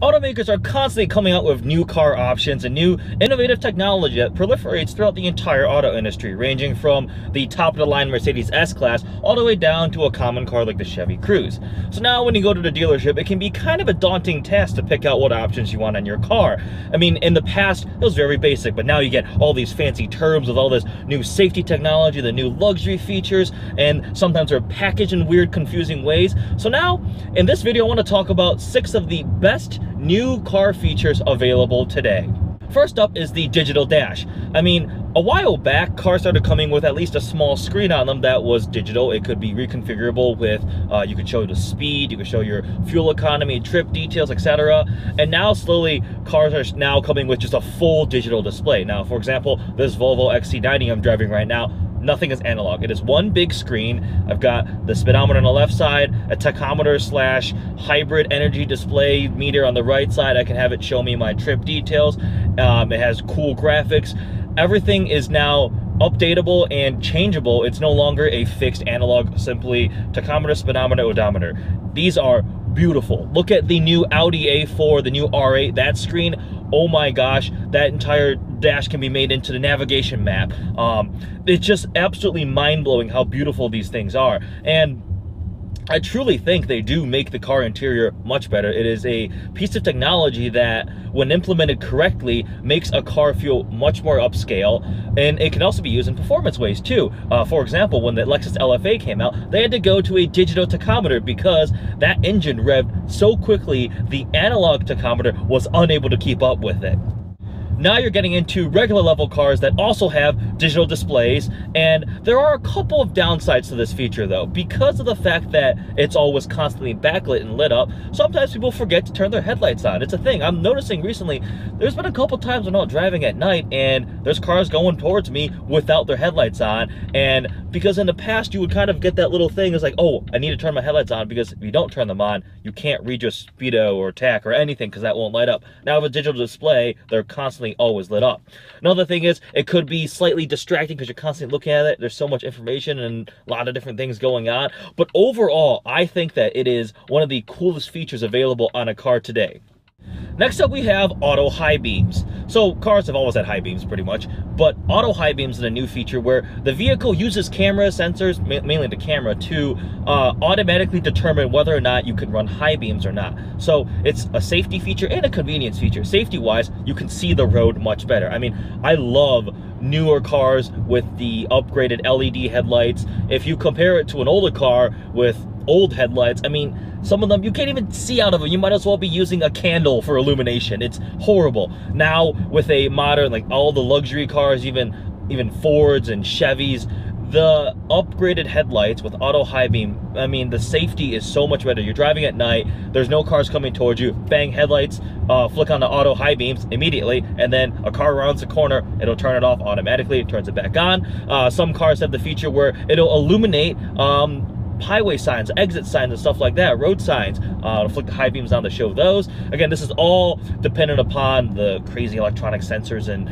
Automakers are constantly coming out with new car options and new innovative technology that proliferates throughout the entire auto industry, ranging from the top-of-the-line Mercedes S-Class all the way down to a common car like the Chevy Cruze. So now when you go to the dealership, it can be kind of a daunting task to pick out what options you want on your car. I mean, in the past, it was very basic, but now you get all these fancy terms with all this new safety technology, the new luxury features, and sometimes they're packaged in weird, confusing ways. So now, in this video, I want to talk about 6 of the best new car features available today. First up is the digital dash. I mean, a while back, cars started coming with at least a small screen on them that was digital. It could be reconfigurable with, you could show the speed, you could show your fuel economy, trip details, etc. And now slowly, cars are now coming with just a full digital display. Now, for example, this Volvo XC90 I'm driving right now, nothing is analog. It is one big screen. I've got the speedometer on the left side, a tachometer slash hybrid energy display meter on the right side. I can have it show me my trip details. It has cool graphics. Everything is now updatable and changeable. It's no longer a fixed analog, simply tachometer, speedometer, odometer. These are beautiful. Look at the new Audi A4, the new R8, that screen. Oh my gosh, that entire dash can be made into the navigation map. It's just absolutely mind-blowing how beautiful these things are. And I truly think they do make the car interior much better. It is a piece of technology that, when implemented correctly, makes a car feel much more upscale, and it can also be used in performance ways too. For example, when the Lexus LFA came out, they had to go to a digital tachometer because that engine revved so quickly, the analog tachometer was unable to keep up with it. Now you're getting into regular level cars that also have digital displays, and there are a couple of downsides to this feature though. Because of the fact that it's always constantly backlit and lit up, sometimes people forget to turn their headlights on. It's a thing. I'm noticing recently, there's been a couple times when I'm driving at night and there's cars going towards me without their headlights on, and because in the past you would kind of get that little thing, it's like, oh, I need to turn my headlights on, because if you don't turn them on, you can't read your speedo or tach or anything because that won't light up. Now with a digital display, they're constantly always lit up. Another thing is, it could be slightly distracting because you're constantly looking at it. There's so much information and a lot of different things going on. But overall, I think that it is one of the coolest features available on a car today. Next up, we have auto high beams. So cars have always had high beams pretty much, but auto high beams is a new feature where the vehicle uses camera sensors, mainly the camera, to automatically determine whether or not you can run high beams or not. So it's a safety feature and a convenience feature. Safety wise, you can see the road much better. I mean, I love newer cars with the upgraded LED headlights. If you compare it to an older car with old headlights, I mean, some of them you can't even see out of them. You might as well be using a candle for illumination. It's horrible. Now with a modern, like all the luxury cars, even Fords and Chevys, the upgraded headlights with auto high beam, I mean, the safety is so much better. You're driving at night, there's no cars coming towards you, bang, headlights, flick on the auto high beams immediately, and then a car rounds the corner, it'll turn it off automatically, it turns it back on. Some cars have the feature where it'll illuminate highway signs, exit signs, and stuff like that, road signs. Flick the high beams on to show those. Again, this is all dependent upon the crazy electronic sensors and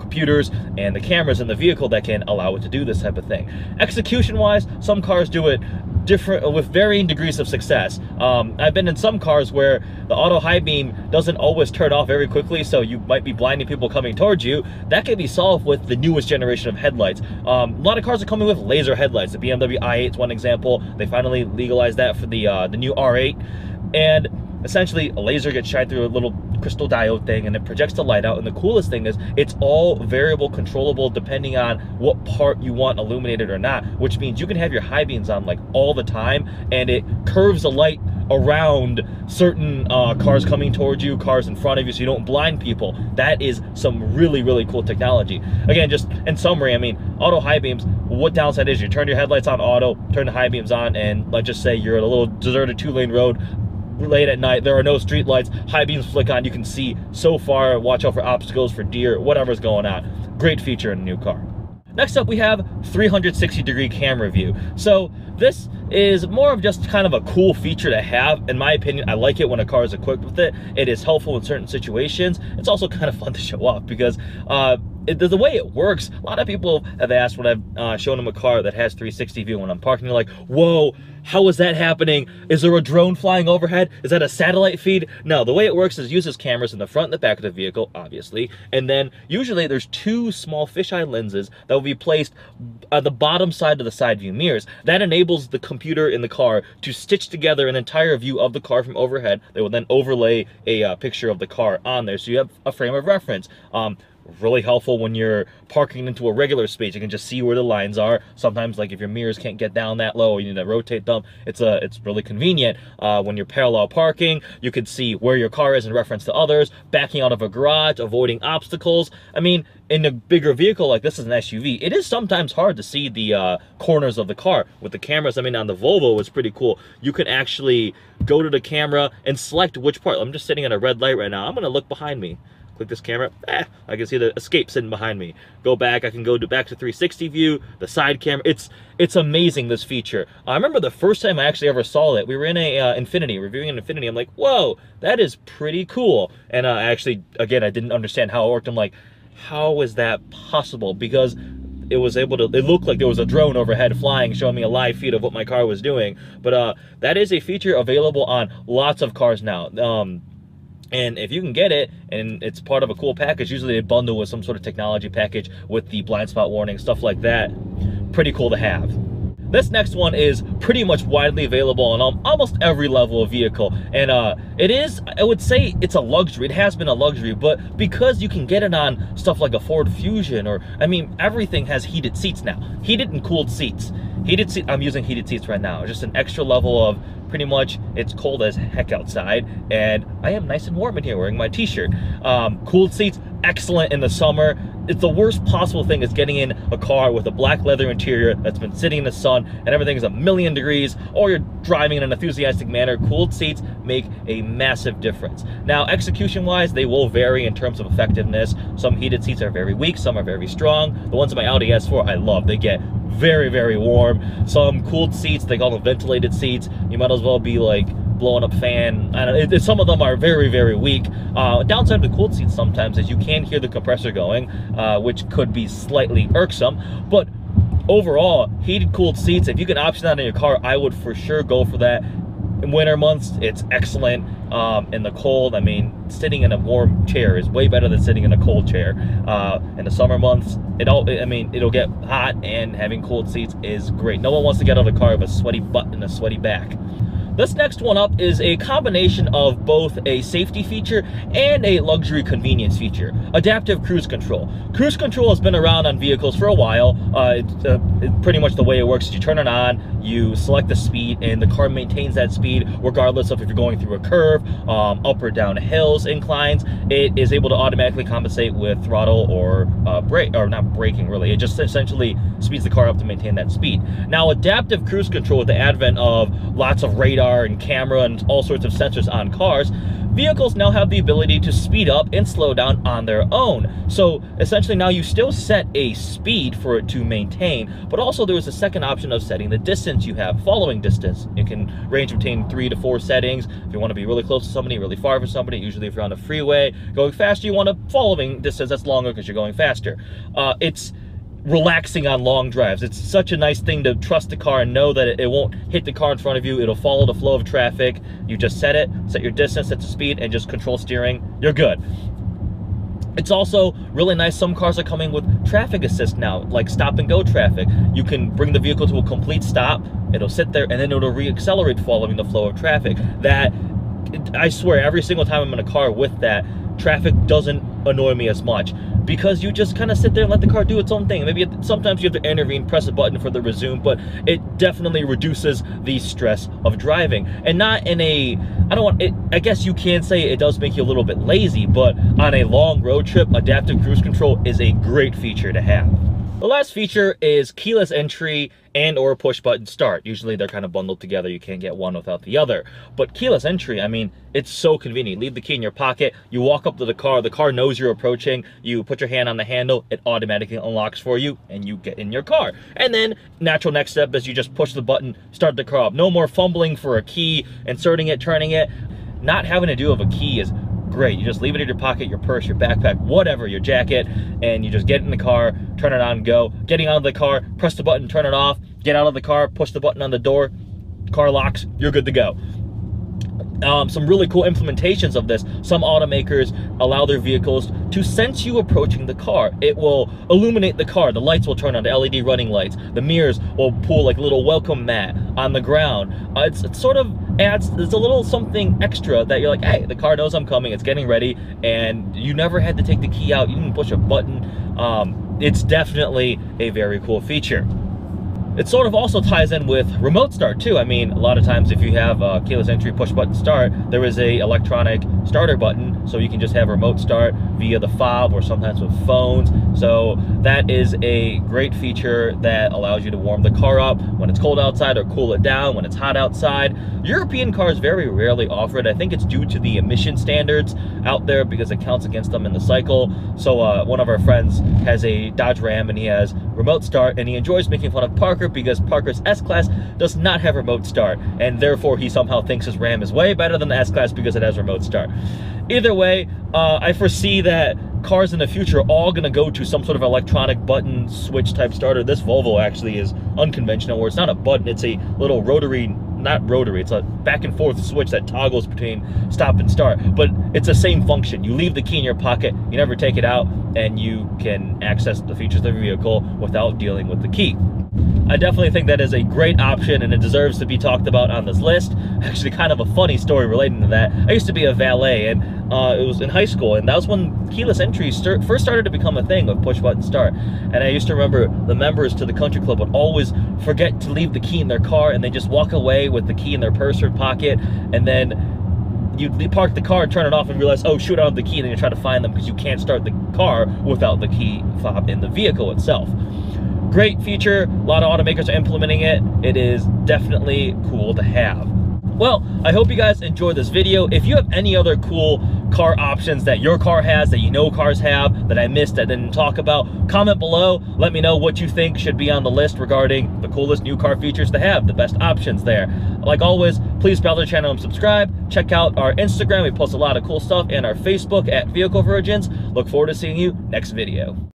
computers and the cameras in the vehicle that can allow it to do this type of thing. Execution wise, some cars do it different with varying degrees of success. I've been in some cars where the auto high beam doesn't always turn off very quickly, so you might be blinding people coming towards you. That can be solved with the newest generation of headlights. A lot of cars are coming with laser headlights. The BMW i8 is one example. They finally legalized that for the new R8, and essentially a laser gets shined through a little crystal diode thing and it projects the light out. And the coolest thing is it's all variable controllable depending on what part you want illuminated or not, which means you can have your high beams on like all the time, and it curves the light around certain cars coming towards you, cars in front of you, so you don't blind people. That is some really, really cool technology. Again, just in summary, I mean, auto high beams, what downside is you turn your headlights on auto, turn the high beams on, and let's just say you're at a little deserted 2-lane road late at night, there are no street lights, high beams flick on, you can see so far, watch out for obstacles, for deer, whatever's going on. Great feature in a new car. Next up, we have 360-degree camera view. So this is more of just kind of a cool feature to have. In my opinion, I like it when a car is equipped with it. It is helpful in certain situations. It's also kind of fun to show off because the way it works, a lot of people have asked when I've shown them a car that has 360 view when I'm parking, they're like, whoa, how is that happening? Is there a drone flying overhead? Is that a satellite feed? No, the way it works is it uses cameras in the front and the back of the vehicle, obviously, and then usually there's two small fisheye lenses that will be placed on the bottom side of the side view mirrors. That enables the computer in the car to stitch together an entire view of the car from overhead. They will then overlay a picture of the car on there, so you have a frame of reference. Really helpful when you're parking into a regular space. You can just see where the lines are. Sometimes, like if your mirrors can't get down that low, you need to rotate them. It's really convenient. When you're parallel parking, you can see where your car is in reference to others, backing out of a garage, avoiding obstacles. I mean, in a bigger vehicle like this is an SUV, it is sometimes hard to see the corners of the car. With the cameras, I mean, on the Volvo, it's pretty cool. You can actually go to the camera and select which part. I'm just sitting at a red light right now. I'm gonna look behind me. Click this camera, I can see the Escape sitting behind me. Go back, I can go back to 360 view, the side camera. It's amazing, this feature. I remember the first time I actually ever saw it, we were in a Infinity, reviewing an Infinity. I'm like, whoa, that is pretty cool. And actually, again, I didn't understand how it worked. I'm like, how is that possible? Because it looked like there was a drone overhead flying, showing me a live feed of what my car was doing. But that is a feature available on lots of cars now. And if you can get it, and it's part of a cool package, usually they bundle with some sort of technology package with the blind spot warning, stuff like that. Pretty cool to have. This next one is pretty much widely available on almost every level of vehicle. And it is, I would say it's a luxury. It has been a luxury, but because you can get it on stuff like a Ford Fusion, or, I mean, everything has heated seats now. Heated and cooled seats. I'm using heated seats right now. Just an extra level of, pretty much, it's cold as heck outside, and I am nice and warm in here wearing my t-shirt. Cooled seats, excellent in the summer. It's the worst possible thing is getting in a car with a black leather interior that's been sitting in the sun and everything is a million degrees, or you're driving in an enthusiastic manner. Cooled seats make a massive difference. Now, execution-wise, they will vary in terms of effectiveness. Some heated seats are very weak, some are very strong. The ones in my Audi S4 I love. They get very, very warm. Some cooled seats, they call them ventilated seats. You might as well be like blowing up fan. I don't know, some of them are very, very weak. Downside of the cooled seats sometimes is you can hear the compressor going, which could be slightly irksome. But overall, heated cooled seats, if you can option that in your car, I would for sure go for that. In winter months, it's excellent. In the cold, I mean, sitting in a warm chair is way better than sitting in a cold chair. In the summer months, it'll get hot, and having cooled seats is great. No one wants to get out of the car with a sweaty butt and a sweaty back. This next one up is a combination of both a safety feature and a luxury convenience feature. Adaptive cruise control. Cruise control has been around on vehicles for a while. Pretty much the way it works is you turn it on, you select the speed, and the car maintains that speed regardless of if you're going through a curve, up or down hills, inclines. It is able to automatically compensate with throttle or brake, or not braking really. It just essentially speeds the car up to maintain that speed. Now, adaptive cruise control, with the advent of lots of radar and camera and all sorts of sensors on cars, vehicles now have the ability to speed up and slow down on their own. So essentially now you still set a speed for it to maintain, but also there is a second option of setting the distance you have, following distance. It can range between 3 to 4 settings. If you want to be really close to somebody, really far from somebody, usually if you're on a freeway going faster, you want a following distance that's longer because you're going faster. It's relaxing on long drives. It's such a nice thing to trust the car and know that it won't hit the car in front of you. It'll follow the flow of traffic. You just set it, set your distance, set the speed, and just control steering. You're good. It's also really nice. Some cars are coming with traffic assist now, like stop and go traffic. You can bring the vehicle to a complete stop. It'll sit there and then it'll re-accelerate following the flow of traffic. That, I swear, every single time I'm in a car with that, traffic doesn't annoy me as much, because you just kind of sit there and let the car do its own thing. Maybe sometimes you have to intervene, press a button for the resume, but it definitely reduces the stress of driving. And not in a, I guess you can say it does make you a little bit lazy, but on a long road trip, adaptive cruise control is a great feature to have. The last feature is keyless entry and or push button start. Usually they're kind of bundled together. You can't get one without the other. But keyless entry, I mean, it's so convenient. Leave the key in your pocket, you walk up to the car knows you're approaching, you put your hand on the handle, it automatically unlocks for you, and you get in your car. And then natural next step is you just push the button, start the car up. No more fumbling for a key, inserting it, turning it. Not having to do with a key is great. You just leave it in your pocket, your purse, your backpack, whatever, your jacket, and you just get in the car, turn it on, go. Getting out of the car, press the button, turn it off, get out of the car, push the button on the door, car locks, you're good to go. Some really cool implementations of this. Some automakers allow their vehicles to sense you approaching the car. It will illuminate the car. The lights will turn on, the LED running lights. The mirrors will pull like a little welcome mat on the ground. It sort of adds, there's a little something extra that you're like, hey, the car knows I'm coming, it's getting ready, and you never had to take the key out, you didn't push a button. It's definitely a very cool feature. It sort of also ties in with remote start too. I mean, a lot of times if you have a keyless entry push button start, there is a electronic starter button, so you can just have remote start via the fob or sometimes with phones. So that is a great feature that allows you to warm the car up when it's cold outside or cool it down when it's hot outside. European cars very rarely offer it. I think it's due to the emission standards out there because it counts against them in the cycle. So one of our friends has a Dodge Ram and he has remote start, and he enjoys making fun of Parker because Parker's S-Class does not have remote start, and therefore he somehow thinks his Ram is way better than the S-Class because it has remote start. Either way, I foresee that cars in the future are all going to go to some sort of electronic button switch type starter. This Volvo actually is unconventional, where it's not a button, it's a little rotary, not rotary, it's a back and forth switch that toggles between stop and start, but it's the same function. You leave the key in your pocket, you never take it out, and you can access the features of the vehicle without dealing with the key. I definitely think that is a great option, and it deserves to be talked about on this list. Actually, kind of a funny story relating to that. I used to be a valet, and it was in high school, and that was when keyless entry first started to become a thing with push button start. And I used to remember the members to the country club would always forget to leave the key in their car, and they just walk away with the key in their purse or pocket, and then you park the car and turn it off and realize, oh shoot, I don't have the key, and then you try to find them because you can't start the car without the key fob in the vehicle itself. Great feature, a lot of automakers are implementing it. It is definitely cool to have. Well, I hope you guys enjoyed this video. If you have any other cool car options that your car has, that you know cars have, that I missed, that I didn't talk about, comment below. Let me know what you think should be on the list regarding the coolest new car features to have, the best options there. Like always, please follow the channel and subscribe. Check out our Instagram, we post a lot of cool stuff, and our Facebook at Vehicle Virgins. Look forward to seeing you next video.